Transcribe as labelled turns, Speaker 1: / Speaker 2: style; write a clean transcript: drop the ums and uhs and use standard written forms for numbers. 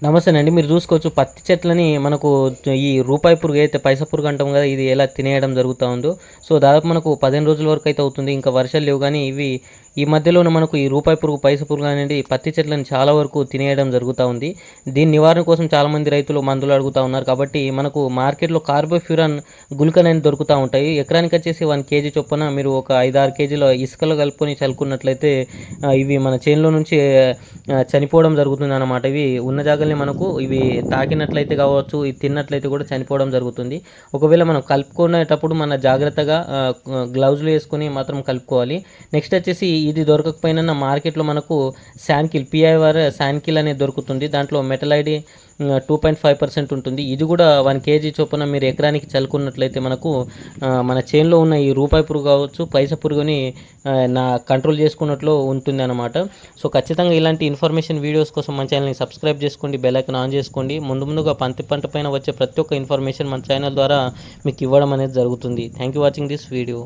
Speaker 1: నమస్తేనండి. మీరు చూసుకోవచ్చు పత్తి చెట్లని మనకు ఈ రూపాయి పురుగు ఏదైతే పైసా పురుగు అంటాం కదా! ఇది ఎలా తినేయడం జరుగుతా ఉందో. సో, దాదాపు మనకు 15 రోజుల వరకైతే అవుతుంది. ఇంకా వర్షాలు లేవు గానీ, ఈ మధ్యలోనే మనకు ఈ రూపాయి పురుగు, పైసా పురుగు అనేది పత్తి చెట్లను చాలా వరకు తినేయడం జరుగుతా ఉంది. దీని నివారణ కోసం చాలామంది రైతులు మందులు అడుగుతా ఉన్నారు. కాబట్టి మనకు మార్కెట్‌లో కార్బోఫ్యూరాన్ గుళికలనేవి దొరుకుతా ఉంటాయి. ఎకరానికొచ్చేసి 1 కేజీ చొప్పున మీరు ఒక 5, 6 కేజీల ఇసుకలో కలుపుకొని చల్లుకున్నట్లయితే ఇవి మన చేనులో నుంచి చనిపోవడం జరుగుతుందన్నమాట. ఇవి ఉన్న జాగాల్నే మనకు ఇవి తాకినట్లయితే కావచ్చు, ఇది తిన్నట్లయితే కూడా చనిపోవడం జరుగుతుంది. ఒకవేళ మనం కలుపుకునేటప్పుడు మన జాగ్రత్తగా గ్లౌజులు వేసుకొని మాత్రం కలుపుకోవాలి. నెక్స్ట్ వచ్చేసి ఇది దొరకకపోయినా మార్కెట్‌లో మనకు శాంకిల్ పిఐఆర్ శాంకిల్ అనేది దొరుకుతుంది. దాంట్లో మెటలైడ్ 2.5% ఉంటుంది. ఇది కూడా 1 కేజీ చొప్పున మీరు ఎకరానికి చల్లుకున్నట్లయితే మనకు మన చేనులో ఉన్న ఈ రూపాయి పురుగు కావచ్చు, పైసా పురుగుని కంట్రోల్ చేసుకున్నట్లు ఉంటుందన్నమాట. సో, ఖచ్చితంగా ఇలాంటి ఇన్ఫర్మేషన్ వీడియోస్ కోసం మన ఛానల్‌ని సబ్స్క్రైబ్ చేసుకోండి. బెల్ ఐకాన్ ఆన్ చేసుకోండి. ముందుగా పంట పైన వచ్చే ప్రతి ఒక్క ఇన్ఫర్మేషన్ మన ఛానల్ ద్వారా మీకు ఇవ్వడం అనేది జరుగుతుంది. Thank you watching this video.